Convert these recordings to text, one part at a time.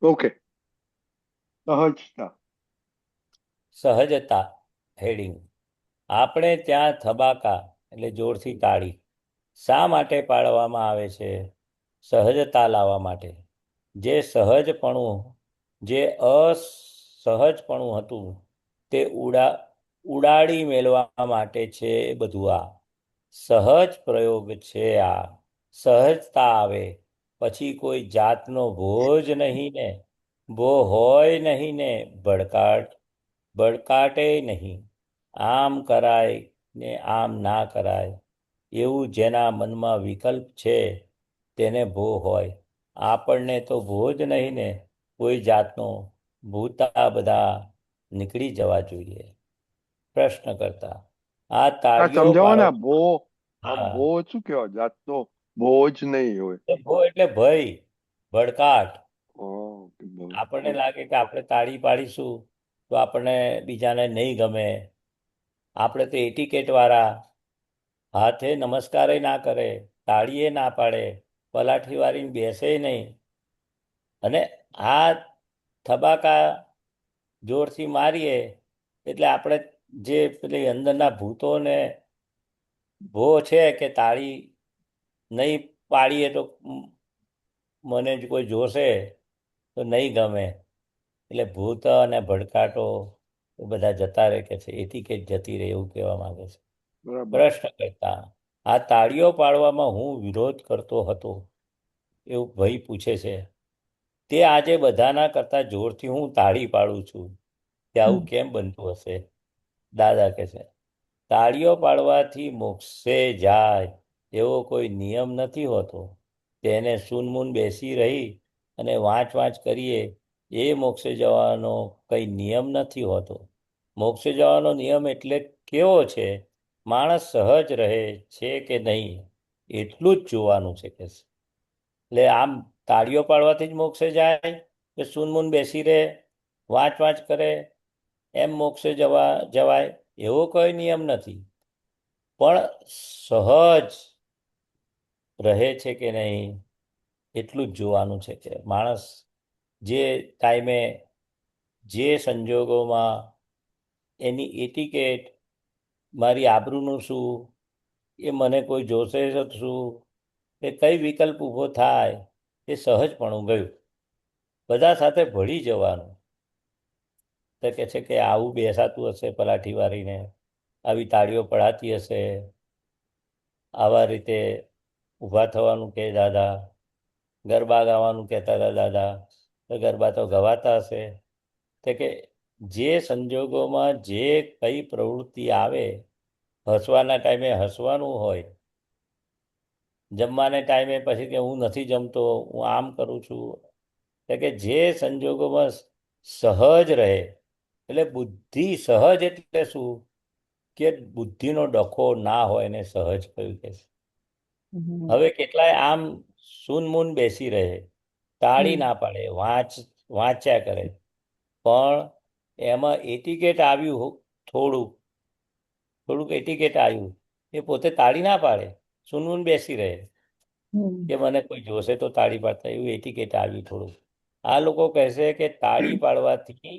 Okay. સહજતા. સહજતા heading. આપણે ત્યાં થબાકા એટલે જોરથી તાળી શા માટે પાડવામાં આવે છે? સહજતા લાવવા માટે. જે સહજપણું જે અસહજપણું હતું તે ઉડાડી મેળવા માટે છે. બધું આ સહજ પ્રયોગ છે. આ સહજતા આવે પછી કોઈ જાતનો ભોજ નહીં ને, ભો હોય નહીં ને ભડકાટે નહીં. આમ કરાય ને આમ ના કરાય એવું જેના મનમાં વિકલ્પ છે તેને ભો હોય. આપણને તો ભો જ નહીં ને કોઈ જાતનો. ભૂતા બધા નીકળી જવા જોઈએ. પ્રશ્ન કરતા આ આ તાળીઓ સમજાવો ને, પાડવા. આ હા, ભો શું કહેવાય? જાતનો બોજ નહીં હોય. એ ભો એટલે ભય, ભડકાટ. ઓકે, આપણને લાગે કે આપણે તાળી પાડીશું તો આપણને બીજાને નહીં ગમે. આપણે તો એટિકેટ વાળા. હાથે નમસ્કારે ના કરે, તાળીએ ના પાડે, પલાઠી વાળીને બેસે નહીં. અને આ થબાકા જોરથી મારીએ એટલે આપણે જે પેલી અંદરના ભૂતોને ભો છે કે તાળી નહીં પાડીએ તો મને જ કોઈ જોશે તો નહીં ગમે. એટલે ભૂત અને ભડકાટો એ બધા જતા રહે કે છે, એટિકેટ જતી રહે એવું કહેવા માંગે છે. બરાબર. પ્રશ્ન કરતા આ તાળીઓ પાડવામાં હું વિરોધ કરતો હતો એવું ભાઈ પૂછે છે. તે આજે બધાના કરતા જોરથી હું તાળી પાડું છું તે આવું કેમ બનતું હશે? દાદા કહે છે, તાળીઓ પાડવાથી મોક્ષે જાય એવો કોઈ નિયમ નથી હોતો. તેને સૂનમૂન બેસી રહી અને વાંચ વાંચ કરીએ એ મોક્ષે જવાનો કઈ નિયમ નથી હોતો. મોક્ષે જવાનો નિયમ એટલે કેવો છે? માણસ સહજ રહે છે કે નહીં એટલું જ જોવાનું છે કે છે. એટલે આમ તાળીઓ પાડવાથી જ મોક્ષે જાય કે સૂનમૂન બેસી રહે, વાંચ વાંચ કરે એમ મોક્ષે જવાય એવો કોઈ નિયમ નથી. પણ સહજ રહે છે કે નહીં એટલું જ જોવાનું છે કે માણસ જે ટાઈમે જે સંજોગોમાં એની એટિકેટ, મારી આબરૂનું શું, એ મને કોઈ જોશે તો શું, એ કઈ વિકલ્પ ઊભો થાય એ સહજપણું ગયું. બધા સાથે ભળી જવાનું. તો કે છે કે આવું બેસાતું હશે પલાઠી વાળીને, આવી તાળીઓ પડાતી હશે, આવા રીતે ઊભા થવાનું કે દાદા, ગરબા ગાવાનું કહેતા હતા દાદા, તો ગરબા તો ગવાતા હશે. તો કે જે સંજોગોમાં જે કઈ પ્રવૃત્તિ આવે, હસવાના ટાઈમે હસવાનું હોય, જમવાને ટાઈમે પછી કે હું નથી જમતો, હું આમ કરું છું. તો કે જે સંજોગોમાં સહજ રહે. એટલે બુદ્ધિ સહજ એટલે શું કે બુદ્ધિનો ડખો ના હોય ને સહજ કહ્યું કે છે. હવે કેટલાય આમ સૂનમૂન બેસી રહે, તાળી ના પાડે, વાંચ્યા કરે, પણ એમાં એટિકેટ આવ્યું, થોડુંક થોડુંક એટિકેટ આવ્યું, એ પોતે તાળી ના પાડે, સૂનમૂન બેસી રહે કે મને કોઈ જોશે તો તાળી પાડતા, એવું એટિકેટ આવ્યું થોડું. આ લોકો કહેશે કે તાળી પાડવાથી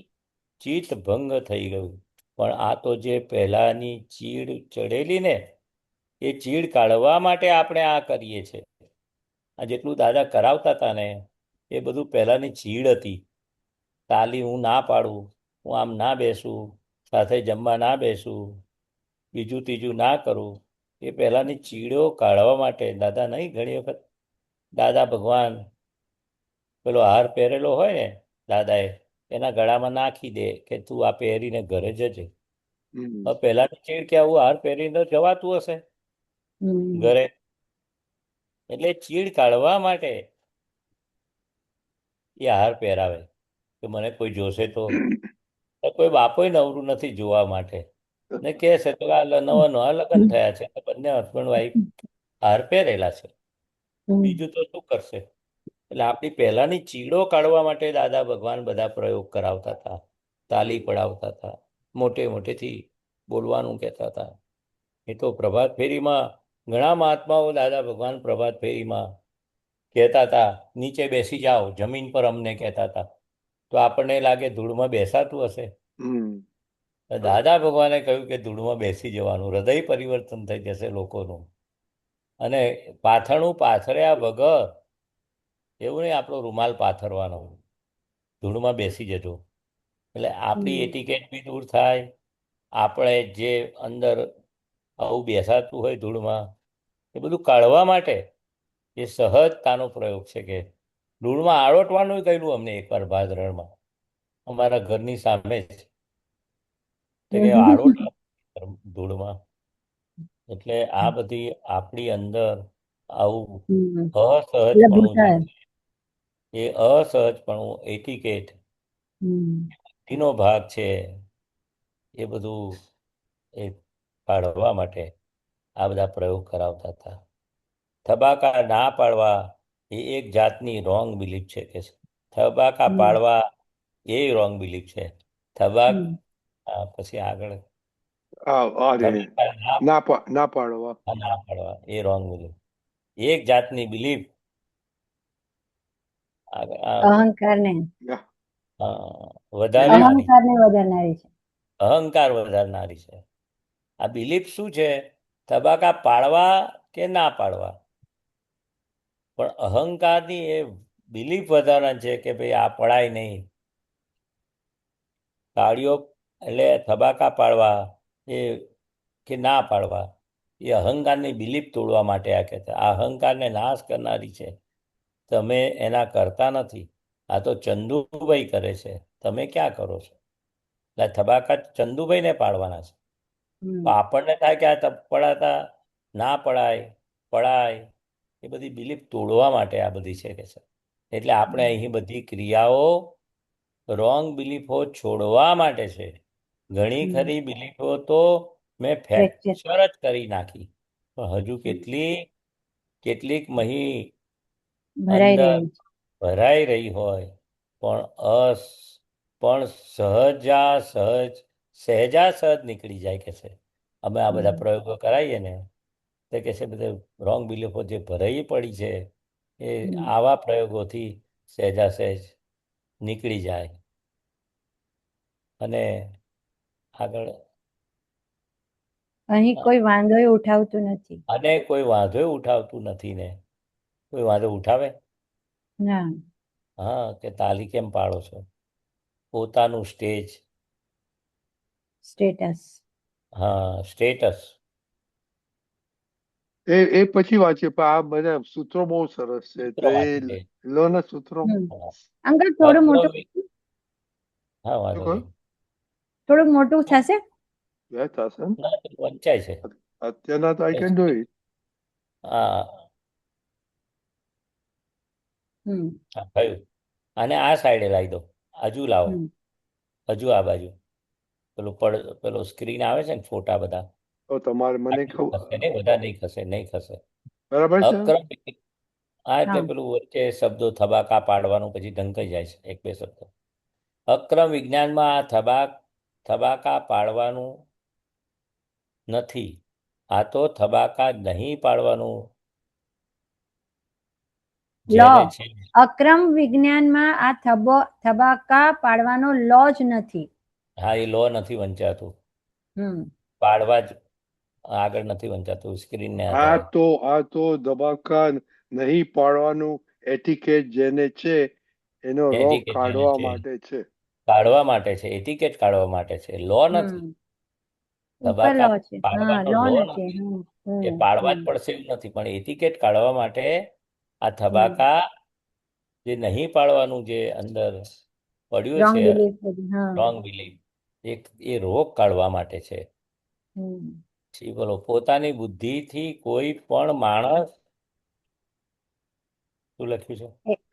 ચિત્ત ભંગ થઈ ગયું. પણ આ તો જે પહેલાની ચીડ ચડેલી ને એ ચીડ કાઢવા માટે આપણે આ કરીએ છીએ. આ જેટલું દાદા કરાવતા હતા ને એ બધું પહેલાની ચીડ હતી. તાલી હું ના પાડું, હું આમ ના બેસું, સાથે જમવા ના બેસું, બીજું ત્રીજું ના કરું, એ પહેલાની ચીડો કાઢવા માટે દાદા નહીં ઘણી વખત દાદા ભગવાન પેલો હાર પહેરેલો હોય ને દાદાએ એના ગળામાં નાખી દે કે તું આ પહેરીને ઘરે જજે. હમ. હવે પહેલાની ચીડ કે આવું હાર પહેરીને જવાતું હશે ઘરે? એટલે ચીડ કાઢવા માટે એ હાર પહેરાવે કે મને કોઈ જોશે તો. કોઈ બાપોય નવરું નથી જોવા માટે. ને કહે છે તો આ નવા નવા લગ્ન થયા છે તો બંને હસબન્ડ વાઈફ હાર પહેરેલા છે, બીજું તો શું કરશે? એટલે આપણી પહેલાની ચીડો કાઢવા માટે દાદા ભગવાન બધા પ્રયોગ કરાવતા હતા, તાલી પડાવતા હતા, મોટે મોટેથી બોલવાનું કહેતા હતા. એ તો પ્રભાત ફેરીમાં ઘણા મહાત્માઓ દાદા ભગવાન પ્રભાત ફેરીમાં કહેતા હતા નીચે બેસી જાઓ, જમીન પર અમને કહેતા હતા, તો આપણને લાગે ધૂળમાં બેસાતું હશે. હમ તો દાદા ભગવાને કહ્યું કે ધૂળમાં બેસી જવાનું, હૃદય પરિવર્તન થઈ જશે લોકોનું. અને પાથરણું પાથર્યા વગર, એવું નહીં આપણો રૂમાલ પાથરવાનો, ધૂળમાં બેસી જજો. એટલે આપણી એટિકેટ બી દૂર થાય. આપણે જે અંદર આવું બેસાતું હોય ધૂળમાં, એ બધું કાઢવા માટે એ સહજતાનો પ્રયોગ છે. કે ધૂળમાં આળોટવાનું કહ્યું અમને એકવાર ભાદરણમાં, અમારા ઘરની સામે જ, તો કે આળોટ ધૂળમાં. એટલે આ બધી આપણી અંદર આવું એટલે અસહજપણું જે ભૂતાય. છે, એ અસહજપણું, એટિકેટ એનો ભાગ છે. એ બધું એ કાઢવા માટે આ બધા પ્રયોગ કરાવતા હતા. થબાકા ના પાડવા એ એક જાતની રોંગ બિલીફ છે. કે થબાકા પાડવા એ રોંગ બિલીફ છે. પછી આગળ અરે થબાકા ના પાડવા. ના પાડવા એ રોંગ બિલીફ, એક જાતની બિલીફ અહંકારને વધારનારી, વધારનારી છે. અહંકાર વધારનારી છે. આ બિલીફ શું છે? થબાકા પાડવા કે ના પાડવા, પણ અહંકારની એ બિલીફ વધારનાર છે કે ભાઈ આ પડાય નહીં. તાળીઓ એટલે થબાકા પાડવા એ કે ના પાડવા, એ અહંકારની બિલીફ તોડવા માટે આ કહેતા. આ અહંકારને નાશ કરનારી છે. તમે એના કરતા નથી. આ તો ચંદુભાઈ કરે છે, તમે ક્યાં કરો છો? એટલે થબાકા ચંદુભાઈને પાડવાના છે. તો આપણને થાય કે આ પડાતા ના પડાય, પડાય, એ બધી બિલીફ તોડવા માટે આ બધી છે કે છે. એટલે આપણે અહીં બધી ક્રિયાઓ રોંગ બિલીફો છોડવા માટે છે. ઘણી ખરી બિલીફો તો મેં ફ્રેક્ચર જ કરી નાખી, પણ હજુ કેટલીક મહી અંદર ભરાઈ રહી હોય, પણ સહેજા સહજ નીકળી જાય કે છે. અમે આ બધા પ્રયોગો કરાવીએ ને તો કે છે બધે રોંગ બિલીફો જે ભરાઈ પડી છે એ આવા પ્રયોગોથી સહેજા સહેજ નીકળી જાય. અને આગળ અહીં કોઈ વાંધો ઉઠાવતું નથી. અને કોઈ વાંધો ઉઠાવતું નથી ને. કોઈ વાંધો ઉઠાવે? ના. હા, કે તાલી કેમ પાડો છો? પોતાનું સ્ટેટસ. હા, સ્ટેટસ. એ પછી વાંચીએ, પણ આ બધા સૂત્રો બહુ સરસ છે, તો એ લો ના સૂત્રો. અંકલ થોડું મોટું, હા, વાંધો નહીં. થોડુંક મોટું થશે? થશે વંચાય છે અત્યારના તો આઈ કેન ડુ ઇટ. હા, થયું. અને આ સાઈડે લાવી દો, હજુ લાવો, હજુ આ બાજુ. પેલો સ્ક્રીન આવે છે ને, ફોટા બધા. તો તમારે મને બધા નહીં ખસે. બરાબર છે. હા, એટલે પેલું વચ્ચે શબ્દો થબાકા પાડવાનું પછી ઢંકાઈ જાય છે એક બે શબ્દો. અક્રમ વિજ્ઞાનમાં આ થબાકા પાડવાનું નથી. આ તો થબાકા નહીં પાડવાનું છે. અક્રમ વિજ્ઞાનમાં આ થબાકા પાડવાનો લો જ નથી. હા, એ લો નથી વંચાતું. પાડવા જ આગળ નથી વંચાતું સ્ક્રીનને આધારે. આ તો ધબાકા નહીં પાડવાનું એટિકેટ જેને છે એનો રોગ કાઢવા માટે છે. કાઢવા માટે છે, એટિકેટ કાઢવા માટે છે, લો નથી. ધબાકા પાડવાનો લો નથી. એ પાડવા જ પડશે એવું નથી, પણ એટિકેટ કાઢવા માટે આ ધબાકા જે નહીં પાડવાનું જે અંદર પડ્યું છે રોંગ બિલીફ, એ રોગ કાઢવા માટે છે. બોલો, પોતાની બુદ્ધિથી કોઈ પણ માણસ શું લખ્યું છે?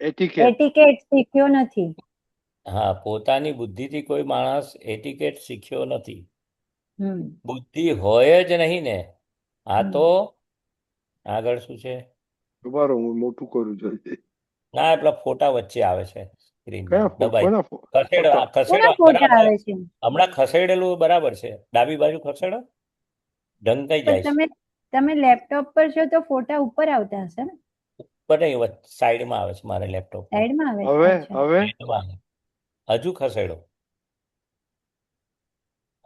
એટિકેટ શીખ્યો નથી. હા, પોતાની બુદ્ધિથી કોઈ માણસ એટિકેટ શીખ્યો નથી. બુદ્ધિ હોય જ નહીં ને. આ તો આગળ શું છે? બરાબર, હું મોટું કરું જોઈએ. ના, એટલા ફોટા વચ્ચે આવે છે સ્ક્રીનમાં. હમણાં ખસેડેલું બરાબર છે. ડાબી બાજુ ખસેડો, ઢંકાઈ જાય છે. તમે લેપટોપ પર છો તો ફોટા ઉપર આવતા હશે ને? પણ નહીં, સાઈડમાં આવે છે મારે લેપટોપમાં. સાઈડમાં આવે છે, હવે અચ્છા. હવે સાઈડમાં આવે. હજુ ખસેડો,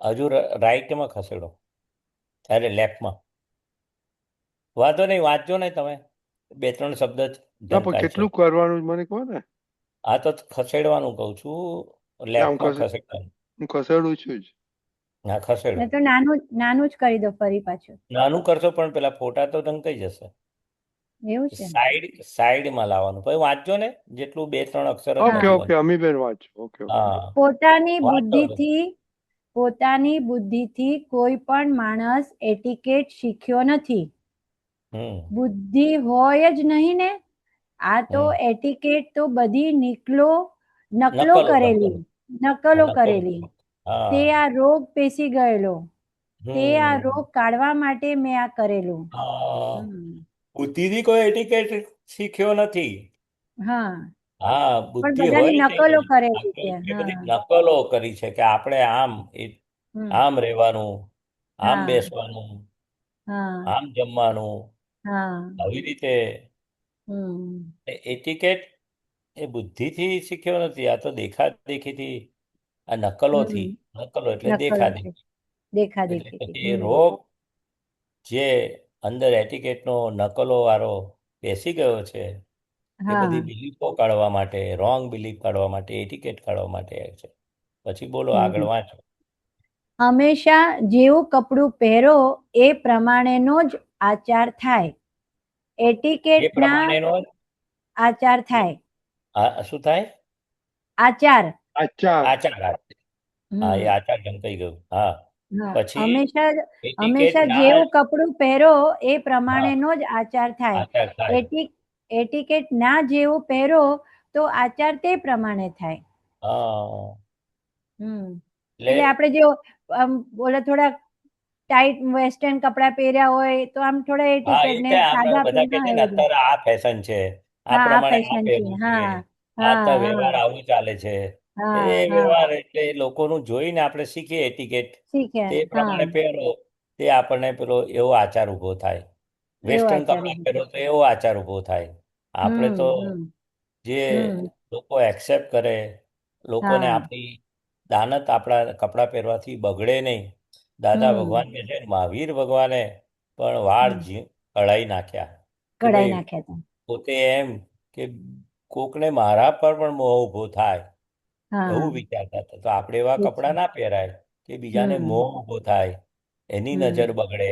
હજુ રાઈટમાં ખસેડો, અરે લેફ્ટમાં. વાંધો નહીં, વાંચજો ને તમે, 2-3 શબ્દ જ ના પણ ઝંકાય છે. કેટલું કરવાનું મને કહો ને. આ તો ખસેડવાનું કહું છું, ના હું લેફ્ટમાં ખસેડવાનું. ખસેડું છું જ. હા, ખસેડો. તો નાનું નાનું જ કરી દો ફરી પાછું. નાનું કરશો પણ પેલા ફોટા તો ઢંકાઈ જશે. એવું છે. સાઈડમાં લાવવાનું. પછી વાંચજો ને, જેટલું 2-3 અક્ષર જ ઓકે વાંચવાનું. ઓકે અમીબેન વાંચો. ઓકે ઓકે હા, પોતાની વાંચો. બુદ્ધિથી કોઈ પણ માણસ એટિકેટ શીખ્યો નથી. હમ બુદ્ધિ હોય જ નહીં ને. આ તો હમ. એટિકેટ તો બધી નકલો નકલો કરેલી, નકલો નકલો. કરેલી. તે હા. આ રોગ પેસી ગયેલો, તે આ હમ રોગ કાઢવા માટે મેં આ કરેલું. હા. હમ. બુદ્ધિથી કોઈ એટિકેટ શીખ્યો નથી. હા, હા, પણ બુદ્ધિ બધાની હોય નકલો નહીં. કરેલી છે. એ હા. બધી નકલો કરી છે કે આપણે હમ. આમ રહેવાનું, આમ હા. બેસવાનું, હા. આમ જમવાનું, હા. આવી રીતે. હમ. એટિકેટ એ બુદ્ધિથી શીખ્યો નથી, આ તો દેખાદેખીથી, આ નકલોથી. હમ. નકલો એટલે નકલો છે, દેખાદેખી. એટલે દેખાદેખીથી. પછી એ રોગ જે અંદર એટિકેટનો નકલો વાળો બેસી ગયો છે, એ હા. બધી બિલીફો કાઢવા માટે, રોંગ બિલીફ કાઢવા માટે, એટિકેટ કાઢવા માટે છે. પછી બોલો, આગળ હમ. વાંચો. હંમેશા જેવું કપડું પહેરો એ પ્રમાણેનો જ આચાર થાય. એ એટિકેટના પ્રમાણેનો આચાર થાય. શું થાય? આચાર. આચાર. આચાર. હા, એ હમ. આચાર ઢંકાઈ ગયું. હા, હા, પછી હંમેશા એટિકેટ હંમેશા ના જેવું કપડું પહેરો એ હા, પ્રમાણેનો જ આચાર થાય. આચાર થાય. એટિકેટ ના જેવું પહેરો તો આચાર તે પ્રમાણે થાય. હા, એટલે એટલે આપણે જે બોલે થોડા ટાઈટ વેસ્ટર્ન કપડા પહેર્યા હોય તો આમ થોડા હા, એટિકેટ ને એટલે આપણે સાદા બધા કહે છે એ ને, બધું. અત્યારે આ ફેશન છે, આ હા, આ પ્રમાણે આ ફેશન છે. પહેરવું છે, હા. આ હા. તો હા. વ્યવહાર આવું ચાલે છે. એ હા. હા. વ્યવહાર એટલે લોકોનું જોઈને આપણે શીખીએ એટિકેટ, શીખ્યા. તે હા, પ્રમાણે પહેરો, તે આપણને પેલો એવો આચાર ઊભો થાય. એવો વેસ્ટર્ન આચાર કપડાં ઉભો પહેરો થાય. તો એવો આચાર ઊભો થાય. આપણે હમ. તો હમ. જે હમ. લોકો એક્સેપ્ટ કરે, લોકોને હા. આપણી દાનત આપણા કપડાં પહેરવાથી બગડે નહીં. દાદા હમ. ભગવાન કહે છે, મહાવીર ભગવાને પણ વાળ હમ. કઢાઈ નાખ્યા કે કઢાઈ ભાઈ, નાખ્યા હતા. પોતે એમ કે કોકને મારા પર પણ મોહ ઊભો થાય, હા. એવું વિચારતા હતા. તો આપણે એવા એ છે. કપડાં ના પહેરાય કે બીજાને હમ. મોહ ઊભો થાય, એની નજર હમ. બગડે.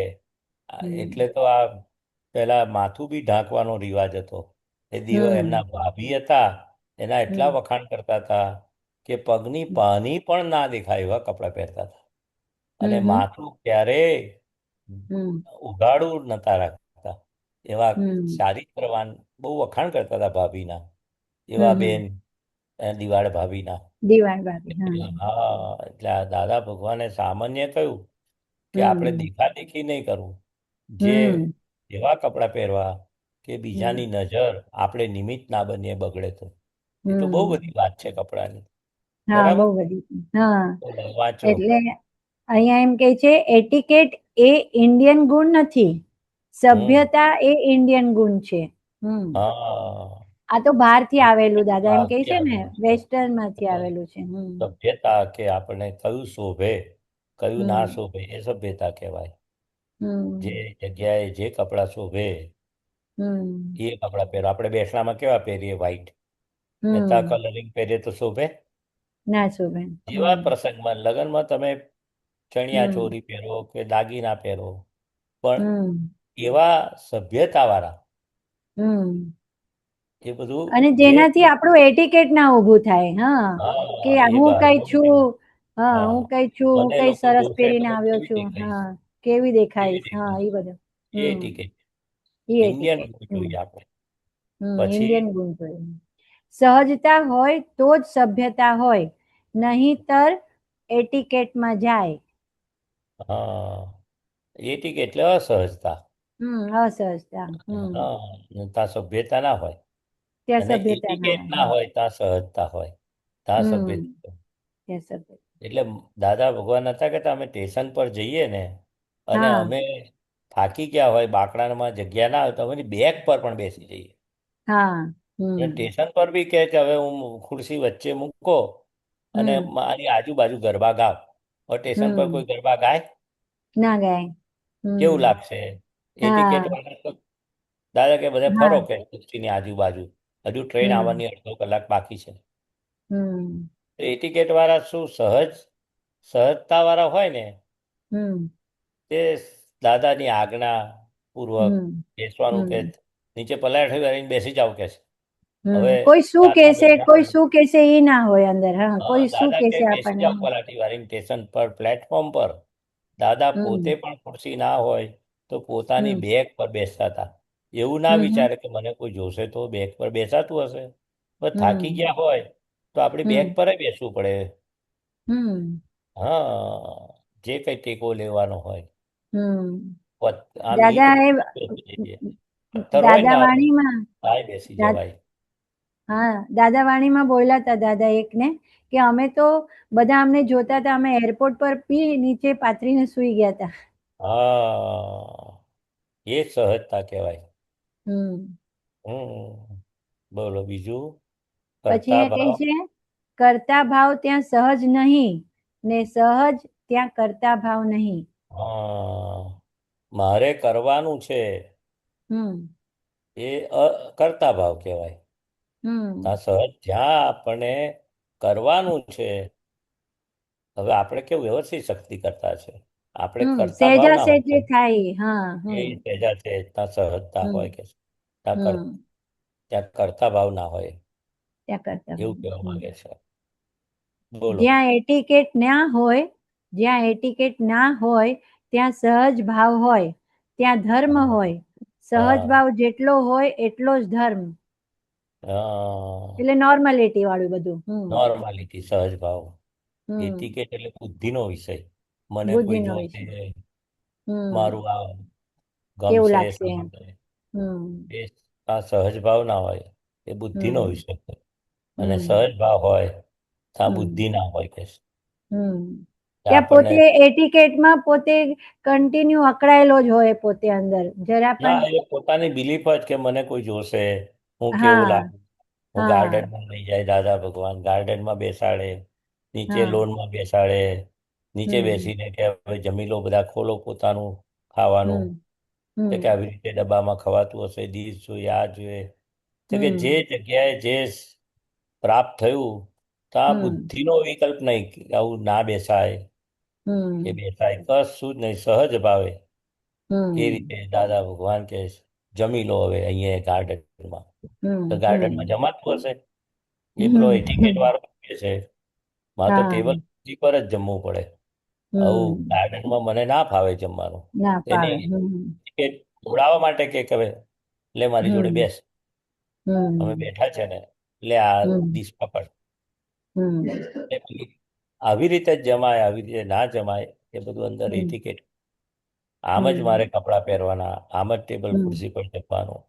હમ. એટલે તો આ પેલા માથું બી ઢાંકવાનો રિવાજ હતો. એમના હમ. ભાભી હતા, એના એટલા હમ. વખાણ કરતા હતા કે પગની પાની પણ ના દેખાય એવા કપડાં પહેરતા હતા. અને હમ. માથું ક્યારેય હમ. ઉઘાડું નતા રાખતા. એવા હમ. ચારિત્રવાન બહુ વખાણ કરતા હતા ભાભીના. એવા હમ. બેન દિવાળ ભાભીના. દિવાણ ભાભી. હા. હા, એટલે આ દાદા ભગવાને સામાન્ય કહ્યું કે આપણે હમ. દેખાદેખી નહીં કરવું, જે હમ. એવા કપડાં પહેરવા કે હમ. બીજાની નજર આપણે નિમિત્ત ના બનીએ બગડે તો. એ તો બહુ હમ. બધી વાત છે કપડાની. હા, બહુ બરાબર. બધી. હા, તો વાંચો. એટલે અહીંયા એમ કે છે એટિકેટ એ ઇન્ડિયન ગુણ નથી, હમ સભ્યતા એ ઇન્ડિયન ગુણ છે. હા, આ તો બહારથી આવેલું દાદા એમ કે બહારથી છે ને, આવેલું છે. વેસ્ટર્ન માંથી આવેલું છે. સભ્યતા કે આપણે કયું શોભે, કયું ના હમ. શોભે, એ સભ્યતા કહેવાય. જે હમ. જગ્યાએ જે કપડાં શોભે હમ. એ કપડાં પહેરો. આપણે બેસણામાં કેવા પહેરીએ? વ્હાઈટ. ત્યાં હમ. કલરિંગ પહેરીએ તો શોભે? ના શોભે. જેવા પ્રસંગમાં, લગ્નમાં તમે ચણિયા હમ. ચોળી પહેરો કે દાગીના પહેરો, પણ હમ. એવા સભ્યતાવાળા, હમ. એ બધું અને જે જેનાથી આપણું એટિકેટ ના ઊભું થાય. હા, કે હા, એ હું કઈ બહારનું છું. નહીં. હા, હા, હું કઈ છું, હું મને કઈ લોકો સરસ જોશે તો પહેરીને હું આવ્યો કેવી છું. દેખાઈશ, હા, કેવી કેવી દેખાઈશ. હા, દેખાઈશ, એ બધું. એ હમ. ટિકિટ. એ ઇન્ડિયન એટિકેટ. જોઈએ આપણે. ઇન્ડિયન પછી ગુણ જોઈએ. સહજતા હોય તો જ સભ્યતા હોય, નહીંતર એટિકેટમાં જાય. હા, એ ટિકિટ એટલે અસહજતા. અસહજતા. હા, ત્યાં સભ્યતા ના હોય. ત્યાં અને સભ્યતા ના એટિકેટ હોય. ના હોય ત્યાં સહજતા હોય, ત્યાં હમ. સભ્યતા હોય. ત્યાં સભ્યતા. એટલે દાદા ભગવાન હતા કે અમે સ્ટેશન પર જઈએ ને, અને હા. અમે થાકી ગયા હોય, બાકડામાં જગ્યા ના હોય, તો અમે બેગ પર પણ બેસી જઈએ. હા. અને હમ સ્ટેશન પર બી કહે કે હવે હું ખુરશી વચ્ચે મૂકો અને હમ મારી આજુબાજુ ગરબા ગાવ. હવે સ્ટેશન પર હમ કોઈ ગરબા ગાય? ના ગાય. કેવું હમ લાગશે? એ ટિકિટ હા વાળા તો દાદા કે બધે ફરો હા. કે ખુરશીની આજુબાજુ, હજુ ટ્રેન હમ આવવાની અડધો કલાક બાકી છે. હમ એ ટિકિટ વાળા શું સહજતા વાળા હોય ને, હમ તે દાદાની આજ્ઞા પૂર્વક હમ બેસવાનું કે હમ નીચે પલાઠી વાળીને બેસી જાવ કે છે. હમ હવે કોઈ શું દાદા કેશે, બેઠા કોઈ હોય, શું કેશે એ ના હોય અંદર. હા, હા કોઈ શું દાદા કે કેશે બેસી આપણને. જાવ પલાઠી વાળીને સ્ટેશન પર પ્લેટફોર્મ પર. દાદા પોતે હમ પણ ખુરશી ના હોય તો પોતાની હમ બેગ પર બેસતા હતા. એવું ના હમ વિચારે કે મને કોઈ જોશે તો બેગ પર બેસાતું હશે, પણ થાકી હમ ગયા હોય તો આપણી બેગ હમ પર બેસવું પડે. હમ હા, જે કઈ ટેકો લેવાનો હોય. હમ આમ ઈટ દાદા એ બેસી જઈએ. પથ્થર હોય ને દાદા આવું વાણીમાં તાય બેસી દા- જવાય. હા, દાદા વાણીમાં બોલ્યા હતા દાદા એકને, કે અમે તો બધા અમને જોતા હતા, અમે એરપોર્ટ પર બી નીચે પાથરીને સુઈ ગયા હતા. હા, એ જ સહજતા કહેવાય. હમ હમ બોલો બીજું. પછી કરતા એ કહે ભાવ. છે, કરતા ભાવ ત્યાં સહજ નહીં, ને સહજ ત્યાં કરતા ભાવ નહીં. હા, મારે કરવાનું છે હમ એ કરતા ભાવ કહેવાય. હમ ત્યાં સહજ જ્યાં આપણે કરવાનું છે. હવે આપણે કેવું વ્યવસ્થિત શક્તિ કરતા છે, આપણે કરતા ભાવ સહેજા ના હોય સહેજે છે. થાય. હા. એ સહેજા છે ત્યાં સહજતા હમ હોય કે ત્યાં હમ ત્યાં કરતા ભાવ ના હોય, ત્યાં કરતા એવું ભાવ. કહેવા હમ. માંગે છે. બોલો. જ્યાં એટિકેટ ના હોય, જ્યાં એટિકેટ ના હોય ત્યાં સહજ ભાવ હોય, ત્યાં ધર્મ હોય. સહજ હા ભાવ જેટલો હોય એટલો જ ધર્મ. હા, એટલે નોર્માલિટી વાળું બધું. નોર્માલિટી, સહજ ભાવ. હમ એટિકેટ એટલે બુદ્ધિનો વિષય. મને કોઈ બુદ્ધિનો જોશે, વિષય. હમ મારું આ કેવું ગમશે લાગશે એમ. સમજશે. હમ એ આ સહજ ભાવ ના હોય, એ બુદ્ધિનો હમ વિષય છે. અને હમ સહજ ભાવ હોય ત્યાં હમ બુદ્ધિ ના હોય કે હમ ત્યાં આપણને. પોતે એટિકેટમાં પોતે કન્ટિન્યુ અકળાયેલો જ હોય પોતે અંદર, જરા પણ. ના, એ પોતાની બિલીફ જ કે મને કોઈ જોશે, હું કેવું હા લાગુ. હું હા ગાર્ડનમાં લઈ જાય દાદા ભગવાન, ગાર્ડનમાં બેસાડે, નીચે હા લોનમાં બેસાડે, નીચે હમ બેસીને કે હવે જમી લો બધા, ખોલો પોતાનું ખાવાનું. હમ તો કે હમ આવી રીતે ડબ્બામાં ખવાતું હશે, ડીશ જોઈએ, આ જોઈએ. તો કે જે હમ જગ્યાએ જે પ્રાપ્ત થયું તો આ હમ બુદ્ધિનો વિકલ્પ નહીં કે આવું ના બેસાય કે હમ બેસાય, કશું જ નહીં, સહજ ભાવે. એ હમ રીતે દાદા ભગવાન કે જમી લો હવે અહીંયા ગાર્ડનમાં. તો હમ ગાર્ડનમાં હમ જમાતું હશે. એ પેલો એટીકેટ હમ વાળો કે છે માં તો હા ટેબલ પર જ જમવું પડે. આવું હમ ગાર્ડનમાં મને ના ફાવે જમવાનું. ના એની ફાવે. ટિકિટ ઉડાવવા માટે કે હવે લે મારી જોડે હમ બેસ, અમે હમ બેઠા છે ને, લે આ હમ ડીશ પકડ. હમ એટલે પેલી આવી રીતે જ જમાય, આવી રીતે ના જમાય, એ બધું અંદર હમ એટીકેટ. આમ જ મારે હમ કપડાં પહેરવાના, આમ જ ટેબલ હમ ખુરશી પર જમવાનું.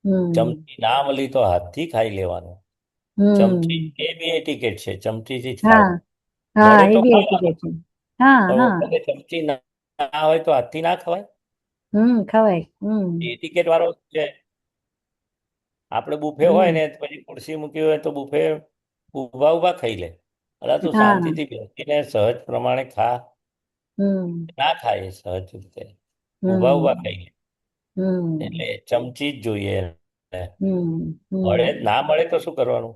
હમ ચમચી ના મળી તો હાથથી ખાઈ લેવાનું. ચમચી હમ એ બી એટીકેટ છે, ચમચીથી જ હા ખાવું. હા મળે એ તો બી ખાવાનું, એટિકેટ છે. હા પણ હા વખતે ચમચી ના હોય તો હાથથી ના ખવાય. ખવાય. એટીકેટ વાળો છે. આપણે બુફે હોય હમ ને પછી ખુરશી મૂકી હોય તો બુફે ઉભા ઉભા ખાઈ લે. અલા તું હા શાંતિથી બેસીને સહજ પ્રમાણે ખા. હમ ના ખાય સહજ રીતે, ઉભા ઉભા હમ ખાઈ લે. એટલે હમ ચમચી જ જોઈએ એને. હમ મળે હમ ના મળે તો શું કરવાનું?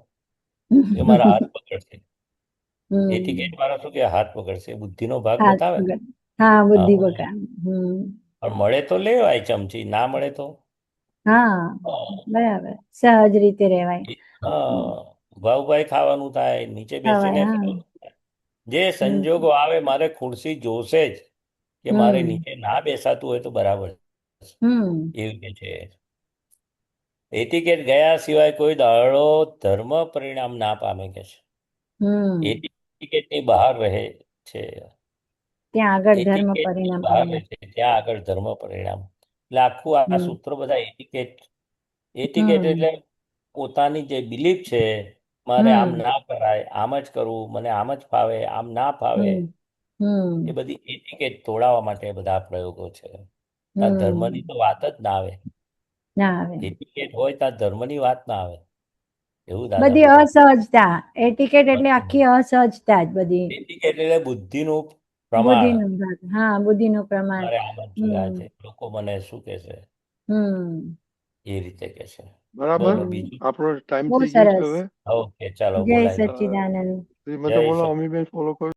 એ મારા હાથ પકડશે. હમ એટીકેટ વાળો શું કે હાથ પકડશે, બુદ્ધિનો ભાગ હાથ બતાવે ને. પકડ. હા, હા, બુદ્ધિ બકામ. પણ મળે તો લેવાય ચમચી, ના મળે તો હા, હા, બરાબર, સહજ રીતે રેવાય. ઉભા ઉભા ખાવાનું થાય, નીચે બેસીને ખવાય. હા. ખાવાનું થાય. જે હમ સંજોગો આવે મારે ખુરશી જોશે જ, કે મારે હમ નીચે ના બેસાતું હોય તો બરાબર હમ એવી રીતે છે. એટીકેટ ગયા સિવાય કોઈ દાડો ધર્મ પરિણામ ના પામે કે છે. હમ એટીકેટની બહાર રહે છે. ત્યાં આગળ ધર્મ એટીકેટની પરિણામ બહાર પામે. રહે છે, ત્યાં આગળ ધર્મ પરિણામ. એટલે આખું આ હમ સૂત્રો બધા એટીકેટ. એટીકેટ હમ એટલે પોતાની જે બિલીફ છે, મારે આમ હમ ના કરાય, આમ જ કરવું, મને આમ જ ફાવે, આમ ના ફાવે. હમ એ હમ બધી એટીકેટ તોડાવવા માટે બધા પ્રયોગો છે. આ ધર્મની હમ તો વાત જ ના આવે. ના આવે. એટિકેટ હોય ત્યાં ધર્મની વાત ના આવે એવું દાદા બધી બોલે. અસહજતા. એટિકેટ એટલે આખી અસહજતા જ બધી. એટિકેટ એટલે બુદ્ધિનું પ્રમાણ. બુદ્ધિનો ભાગ. હા, બુદ્ધિનું પ્રમાણ. મારે આમ જ આ છે, લોકો મને શું કે છે એ રીતે કે છે. બરાબર. બોલો બીજું. આપણો ટાઈમ બહુ થઈ ગયો છે સરસ. હવે. ઓકે ચાલો જય બોલાય. સચ્ચિદાનંદ. શ્રીમતી જય બોલો સચ્ચિદાનંદ. અમીબેન ફોલો કરો.